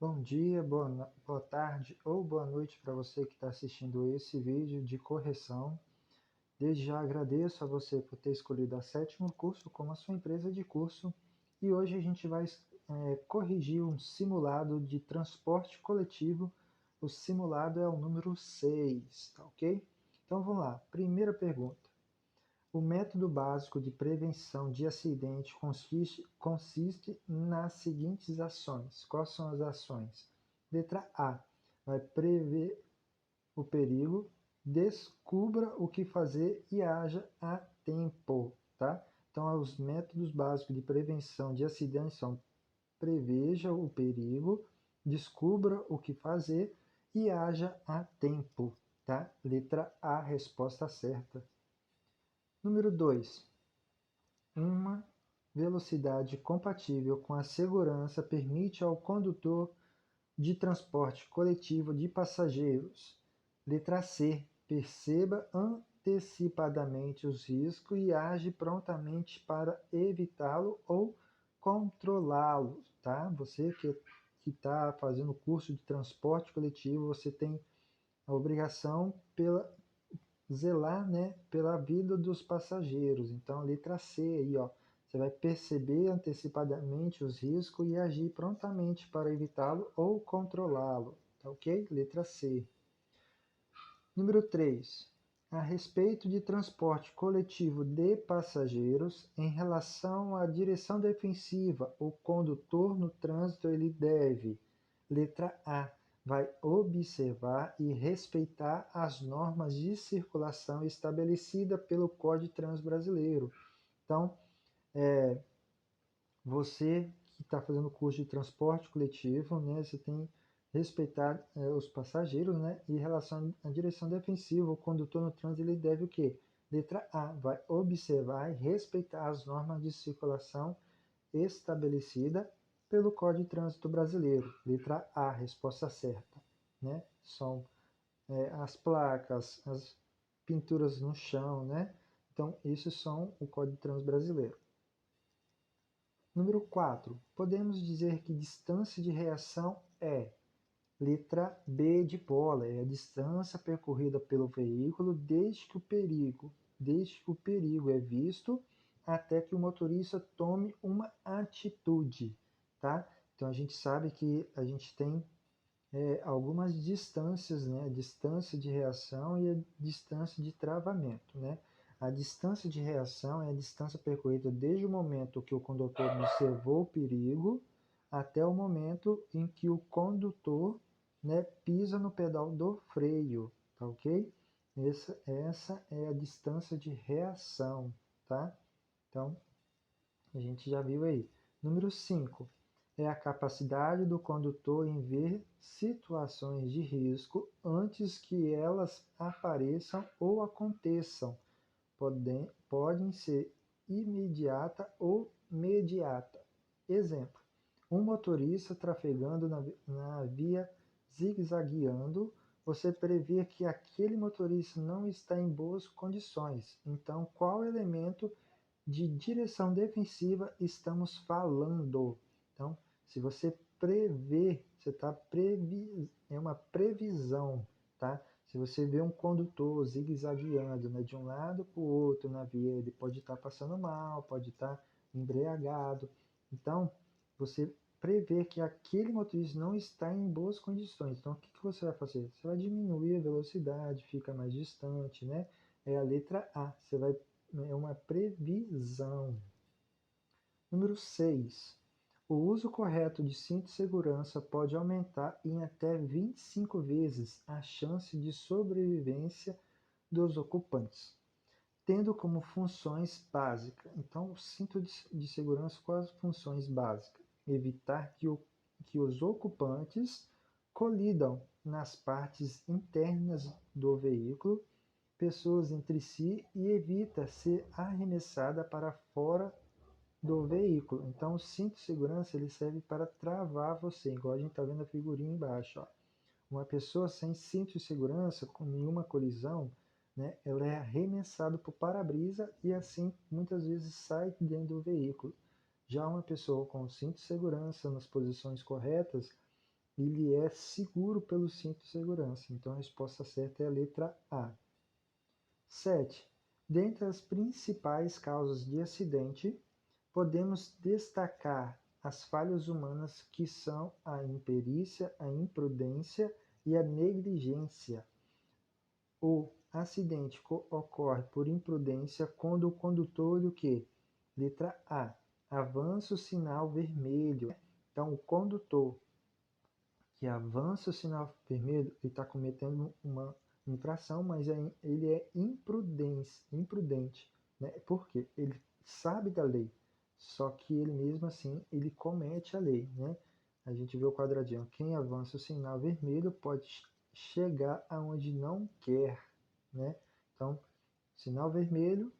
Bom dia, boa tarde ou boa noite para você que está assistindo esse vídeo de correção. Desde já agradeço a você por ter escolhido a Sétimo Curso como a sua empresa de curso e hoje a gente vai corrigir um simulado de transporte coletivo. O simulado é o número 6, tá ok? Então vamos lá, primeira pergunta. O método básico de prevenção de acidente consiste nas seguintes ações. Quais são as ações? Letra A. Vai prever o perigo, descubra o que fazer e haja a tempo. Tá? Então, os métodos básicos de prevenção de acidentes são: preveja o perigo, descubra o que fazer e haja a tempo. Tá? Letra A, resposta certa. Número 2. Uma velocidade compatível com a segurança permite ao condutor de transporte coletivo de passageiros. Letra C. Perceba antecipadamente os riscos e age prontamente para evitá-lo ou controlá-lo. Tá? Você que está fazendo o curso de transporte coletivo, você tem a obrigação pela zelar, né, pela vida dos passageiros. Então, a letra C aí, ó, você vai perceber antecipadamente os riscos e agir prontamente para evitá-lo ou controlá-lo. Tá ok? Letra C. Número 3. A respeito de transporte coletivo de passageiros, em relação à direção defensiva, o condutor no trânsito ele deve: letra A, vai observar e respeitar as normas de circulação estabelecidas pelo Código de Trânsito Brasileiro. Então, você que está fazendo o curso de transporte coletivo, né, você tem que respeitar os passageiros, né, e em relação à direção defensiva, o condutor no trânsito ele deve o quê? Letra A, vai observar e respeitar as normas de circulação estabelecida pelo Código de Trânsito Brasileiro. Letra A, resposta certa. Né? São as placas, as pinturas no chão, né? Então, isso são o Código de Trânsito Brasileiro. Número 4. Podemos dizer que distância de reação é: letra B de bola, é a distância percorrida pelo veículo desde que o perigo é visto até que o motorista tome uma atitude, tá? Então a gente sabe que a gente tem algumas distâncias, né? A distância de reação e a distância de travamento, né? A distância de reação é a distância percorrida desde o momento que o condutor observou o perigo até o momento em que o condutor, né, pisa no pedal do freio, tá ok? Essa é a distância de reação, tá? Então, a gente já viu aí. Número 5 é a capacidade do condutor em ver situações de risco antes que elas apareçam ou aconteçam. Podem ser imediata ou mediata. Exemplo: um motorista trafegando na via zigue-zagueando, você prevê que aquele motorista não está em boas condições. Então, qual elemento de direção defensiva estamos falando? Então, se você prevê, você está é uma previsão, tá? Se você vê um condutor zigue-zagueando, né, de um lado para o outro na via, ele pode estar passando mal, pode estar embriagado. Então, você prevê que aquele motorista não está em boas condições. Então, o que você vai fazer? Você vai diminuir a velocidade, fica mais distante, né? É a letra A. Você vai é uma previsão. Número 6. O uso correto de cinto de segurança pode aumentar em até 25 vezes a chance de sobrevivência dos ocupantes, tendo como funções básicas. Então, o cinto de segurança, quais as funções básicas? Evitar que os ocupantes colidam nas partes internas do veículo, pessoas entre si, e evita ser arremessada para fora do veículo. Então, o cinto de segurança ele serve para travar você, igual a gente está vendo a figurinha embaixo. Ó. Uma pessoa sem cinto de segurança, com nenhuma colisão, né, ela é arremessada para o para-brisa e assim muitas vezes sai dentro do veículo. Já uma pessoa com cinto de segurança nas posições corretas, ele é seguro pelo cinto de segurança. Então a resposta certa é a letra A. 7. Dentre as principais causas de acidente, podemos destacar as falhas humanas, que são a imperícia, a imprudência e a negligência. O acidente ocorre por imprudência quando o condutor, o quê? Letra A, avança o sinal vermelho. Então, o condutor que avança o sinal vermelho, ele está cometendo uma infração, mas ele é imprudente, né? Por quê? Ele sabe da lei, só que ele mesmo assim, ele comete a lei, né? A gente vê o quadradinho, quem avança o sinal vermelho pode chegar aonde não quer, né? Então, sinal vermelho,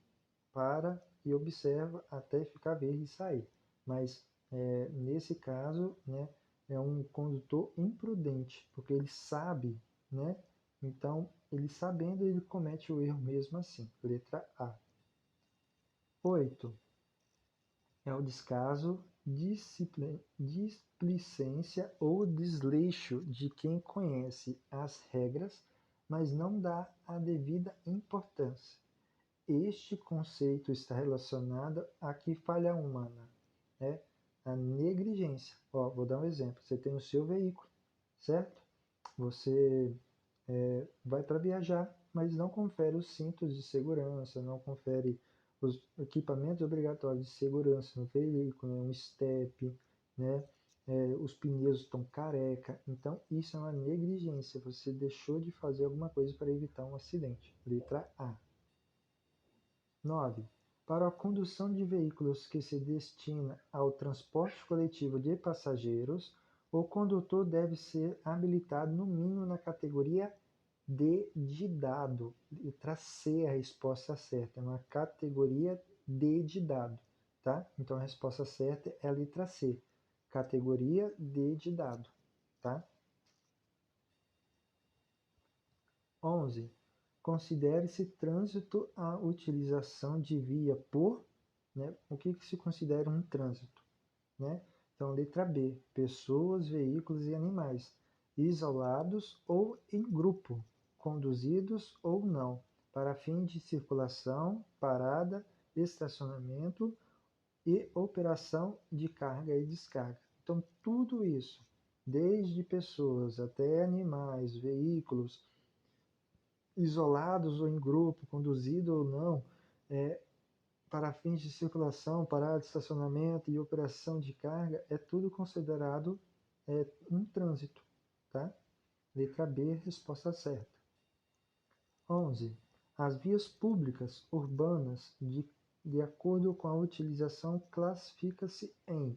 para e observa até ficar verde e sair. Mas nesse caso, né, é um condutor imprudente, porque ele sabe, né? Então, ele sabendo, ele comete o erro mesmo assim. Letra A. 8. É o descaso, displicência ou desleixo de quem conhece as regras, mas não dá a devida importância. Este conceito está relacionado a que falha humana, né? A negligência. Ó, vou dar um exemplo. Você tem o seu veículo, certo? Você vai para viajar, mas não confere os cintos de segurança, não confere os equipamentos obrigatórios de segurança no veículo, né? Um step, né? Os pneus estão careca. Então, isso é uma negligência. Você deixou de fazer alguma coisa para evitar um acidente. Letra A. 9. Para a condução de veículos que se destina ao transporte coletivo de passageiros, o condutor deve ser habilitado no mínimo na categoria D de dado. Letra C é a resposta certa, é uma categoria D de dado, tá? Então a resposta certa é a letra C, categoria D de dado, tá? 11. Considere-se trânsito a utilização de via por, né? O que se considera um trânsito, né? Então, letra B, pessoas, veículos e animais, isolados ou em grupo, conduzidos ou não, para fim de circulação, parada, estacionamento e operação de carga e descarga. Então, tudo isso, desde pessoas até animais, veículos, isolados ou em grupo, conduzido ou não, para fins de circulação, parada, estacionamento e operação de carga, é tudo considerado um trânsito, tá? Letra B, resposta certa. 11. As vias públicas urbanas, de acordo com a utilização, classifica-se em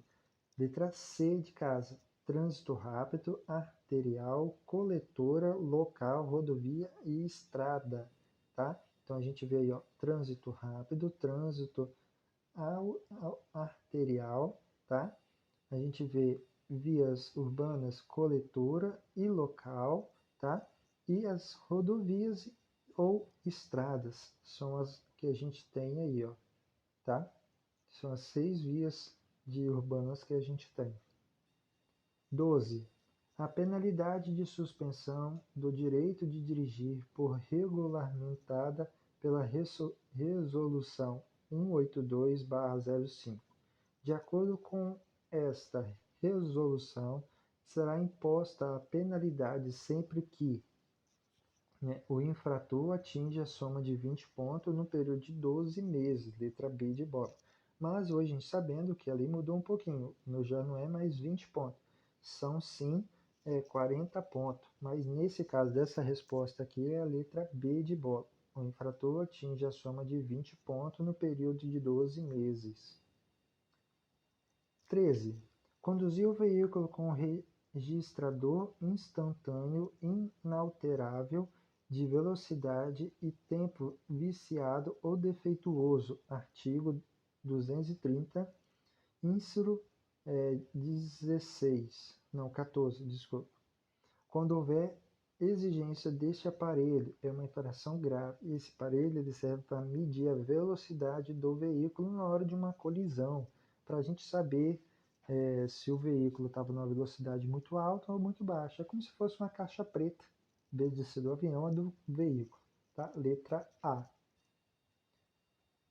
letra C de casa, trânsito rápido, arterial, coletora, local, rodovia e estrada, tá? Então a gente vê aí, ó, trânsito rápido, trânsito arterial, tá? A gente vê vias urbanas, coletora e local, tá? E as rodovias ou estradas são as que a gente tem aí, ó, tá? São as 6 vias de urbanas que a gente tem. 12. A penalidade de suspensão do direito de dirigir por regulamentada pela Resolução 182/05. De acordo com esta resolução, será imposta a penalidade sempre que, né, o infrator atinja a soma de 20 pontos no período de 12 meses, letra B de bola. Mas hoje, a gente sabendo que a lei mudou um pouquinho, já não é mais 20 pontos, são sim 40 pontos. Mas nesse caso dessa resposta aqui é a letra B de bola. O infrator atinge a soma de 20 pontos no período de 12 meses. 13. Conduzir o veículo com registrador instantâneo inalterável de velocidade e tempo viciado ou defeituoso. Artigo 230, íncero 14, desculpa. Quando houver exigência deste aparelho, é uma infração grave. Esse aparelho ele serve para medir a velocidade do veículo na hora de uma colisão, para a gente saber se o veículo estava numa velocidade muito alta ou muito baixa. É como se fosse uma caixa preta, em vez de ser do avião, é do veículo. Tá? Letra A.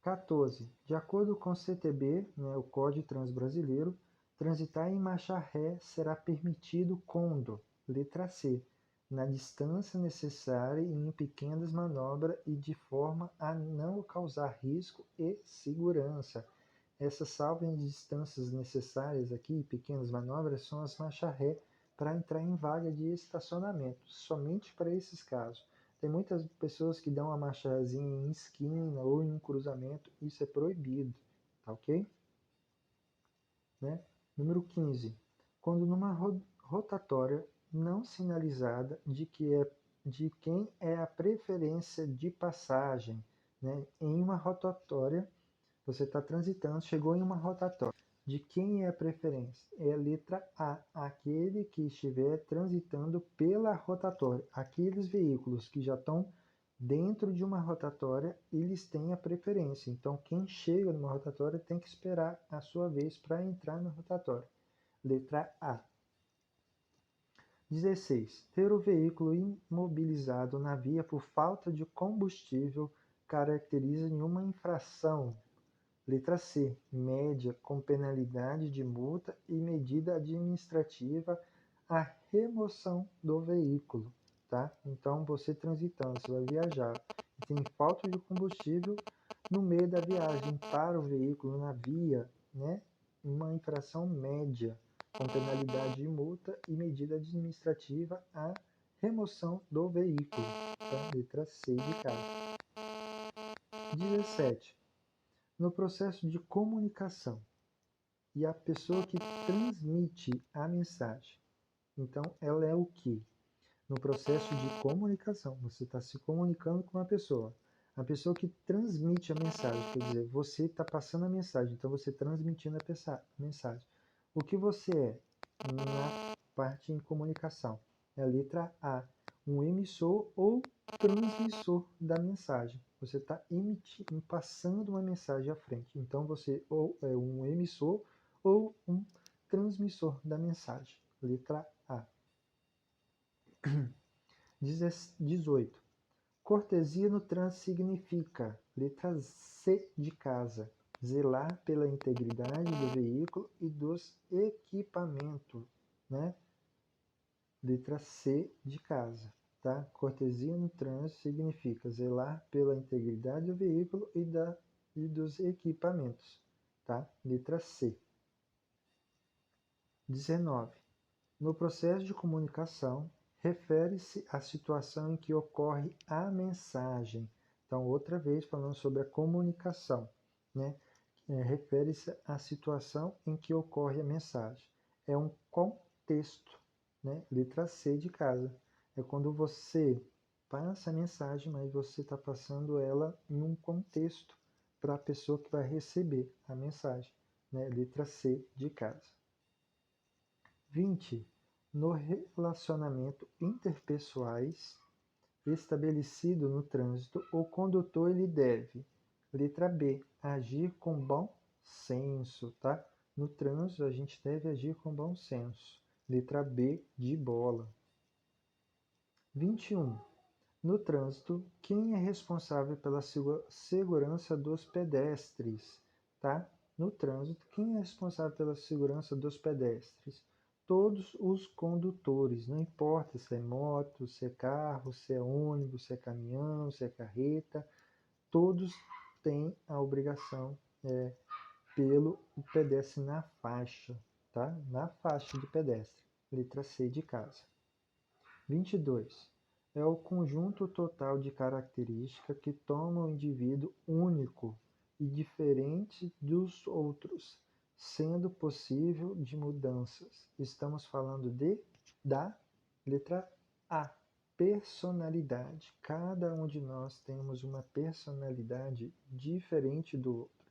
14. De acordo com o CTB, né, o Código Trânsito Brasileiro, transitar em marcha ré será permitido quando, letra C, na distância necessária e em pequenas manobras e de forma a não causar risco e segurança. Essas salvas de distâncias necessárias aqui, pequenas manobras, são as marcha ré para entrar em vaga de estacionamento, somente para esses casos. Tem muitas pessoas que dão uma marchazinha em esquina ou em um cruzamento, isso é proibido, tá ok? Né? Número 15. Quando numa rotatória não sinalizada de quem é a preferência de passagem, né? Em uma rotatória, você está transitando, chegou em uma rotatória. De quem é a preferência? É a letra A, aquele que estiver transitando pela rotatória. Aqueles veículos que já estão dentro de uma rotatória, eles têm a preferência. Então, quem chega numa rotatória tem que esperar a sua vez para entrar na rotatória. Letra A. 16. Ter o veículo imobilizado na via por falta de combustível caracteriza nenhuma infração. Letra C. Média com penalidade de multa e medida administrativa a remoção do veículo. Tá? Então, você transitando, você vai viajar e tem falta de combustível no meio da viagem para o veículo na via, né? Uma infração média com penalidade de multa e medida administrativa a remoção do veículo. Tá? Letra C de casa. 17. No processo de comunicação e a pessoa que transmite a mensagem. Então, ela é o que? No processo de comunicação, você está se comunicando com uma pessoa. A pessoa que transmite a mensagem, quer dizer, você está passando a mensagem, então você transmitindo a mensagem. O que você é na parte em comunicação? É a letra A, um emissor ou transmissor da mensagem. Você está passando uma mensagem à frente. Então você ou é um emissor ou um transmissor da mensagem. Letra A. 18. Cortesia no trânsito significa, letra C de casa, zelar pela integridade do veículo e dos equipamentos, né? Letra C de casa, tá? Cortesia no trânsito significa zelar pela integridade do veículo e dos equipamentos, tá? Letra C. 19. No processo de comunicação, refere-se à situação em que ocorre a mensagem. Então, outra vez falando sobre a comunicação, né? Refere-se à situação em que ocorre a mensagem. É um contexto, né? Letra C de casa. É quando você passa a mensagem, mas você está passando ela em um contexto para a pessoa que vai receber a mensagem, né? Letra C de casa. 20. No relacionamento interpessoais estabelecido no trânsito, o condutor ele deve, letra B, agir com bom senso, tá? No trânsito a gente deve agir com bom senso. Letra B de bola. 21. No trânsito, quem é responsável pela segurança dos pedestres, tá? No trânsito, quem é responsável pela segurança dos pedestres? Todos os condutores, não importa se é moto, se é carro, se é ônibus, se é caminhão, se é carreta, todos têm a obrigação pelo pedestre na faixa, tá? Na faixa de pedestre. Letra C de casa. 22. É o conjunto total de características que torna o indivíduo único e diferente dos outros, sendo possível de mudanças. Estamos falando da letra A, personalidade. Cada um de nós temos uma personalidade diferente do outro,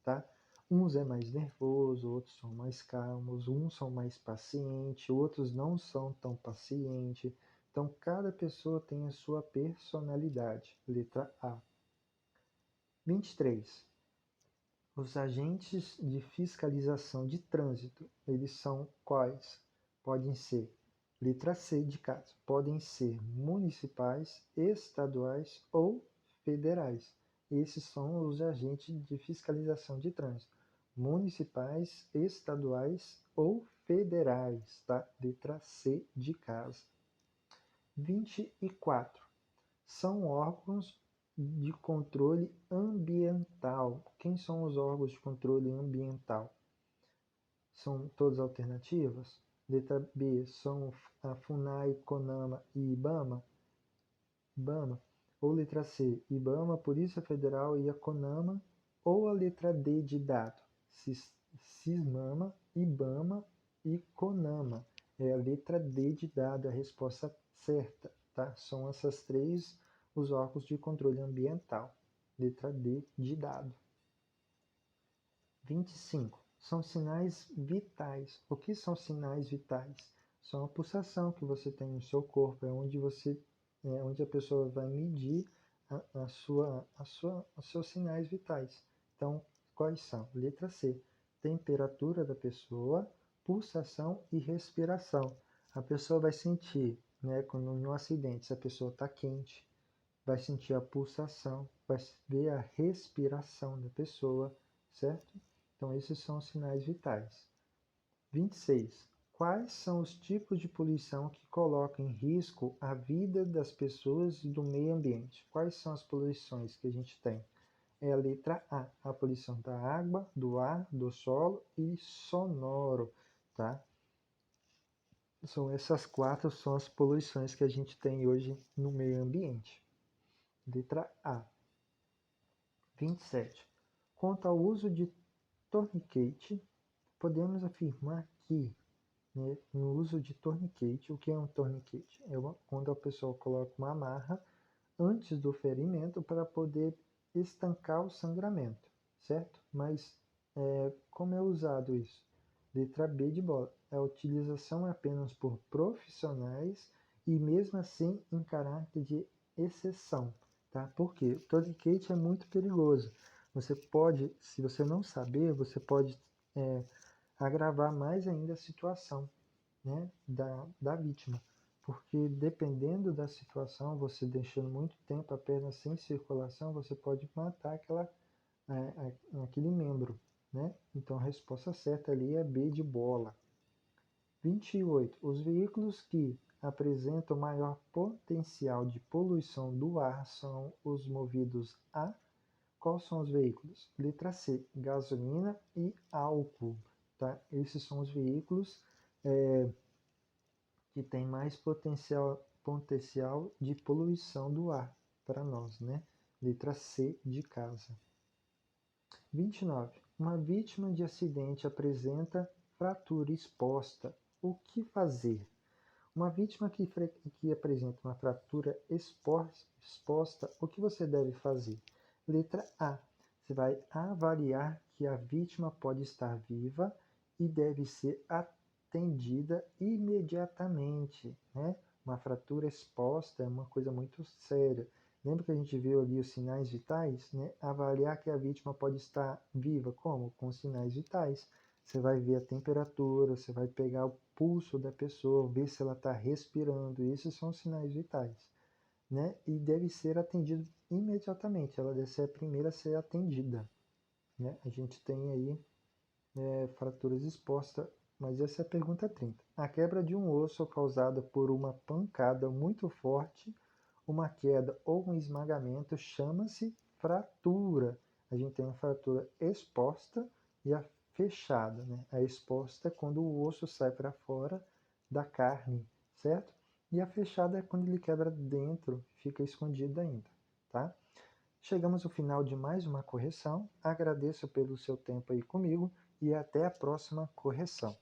tá? Uns é mais nervoso, outros são mais calmos, uns são mais pacientes, outros não são tão pacientes. Então, cada pessoa tem a sua personalidade. Letra A. 23. Os agentes de fiscalização de trânsito, eles são quais? Podem ser, letra C de caso, podem ser municipais, estaduais ou federais. Esses são os agentes de fiscalização de trânsito, municipais, estaduais ou federais, tá? Letra C de caso. 24. São órgãos de controle ambiental. Quem são os órgãos de controle ambiental? São todas alternativas? Letra B, são a FUNAI, CONAMA e IBAMA? IBAMA. Ou letra C, IBAMA, Polícia Federal e a CONAMA? Ou a letra D de dado? CISMAMA, IBAMA e CONAMA. É a letra D de dado, a resposta certa, tá? São essas três os órgãos de controle ambiental. Letra D de dado. 25. São sinais vitais. O que são sinais vitais? São a pulsação que você tem no seu corpo, é onde a pessoa vai medir os seus sinais vitais. Então, quais são? Letra C. Temperatura da pessoa, pulsação e respiração. A pessoa vai sentir, né, quando no acidente, se a pessoa está quente, vai sentir a pulsação, vai ver a respiração da pessoa, certo? Então, esses são os sinais vitais. 26. Quais são os tipos de poluição que colocam em risco a vida das pessoas e do meio ambiente? Quais são as poluições que a gente tem? É a letra A poluição da água, do ar, do solo e sonoro, tá? São essas quatro são as poluições que a gente tem hoje no meio ambiente. Letra A. 27. Quanto ao uso de torniquete, podemos afirmar que, né, no uso de torniquete, o que é um torniquete? É quando a pessoa coloca uma amarra antes do ferimento para poder estancar o sangramento, certo? Mas como é usado isso? Letra B de bola. A utilização é apenas por profissionais e mesmo assim em caráter de exceção. Tá? Por quê? O torniquete é muito perigoso. Você pode, se você não saber, você pode agravar mais ainda a situação, né, da vítima. Porque dependendo da situação, você deixando muito tempo a perna sem circulação, você pode matar aquele membro. Né? Então a resposta certa ali é B de bola. 28. Os veículos que apresentam maior potencial de poluição do ar são os movidos a... Quais são os veículos? Letra C, gasolina e álcool. Tá? Esses são os veículos que têm mais potencial de poluição do ar para nós. Né? Letra C de casa. 29. Uma vítima de acidente apresenta fratura exposta. O que fazer? Uma vítima que apresenta uma fratura exposta, o que você deve fazer? Letra A. Você vai avaliar que a vítima pode estar viva e deve ser atendida imediatamente. Né? Uma fratura exposta é uma coisa muito séria. Lembra que a gente viu ali os sinais vitais? Né? Avaliar que a vítima pode estar viva. Como? Com sinais vitais. Você vai ver a temperatura, você vai pegar o pulso da pessoa, ver se ela está respirando. Esses são os sinais vitais. Né? E deve ser atendido imediatamente. Ela deve ser a primeira a ser atendida. Né? A gente tem aí fraturas expostas, mas essa é a pergunta 30. A quebra de um osso causada por uma pancada muito forte, uma queda ou um esmagamento chama-se fratura. A gente tem a fratura exposta e a fechada. Né? A exposta é quando o osso sai para fora da carne, certo? E a fechada é quando ele quebra dentro, fica escondido ainda, tá? Chegamos ao final de mais uma correção. Agradeço pelo seu tempo aí comigo e até a próxima correção.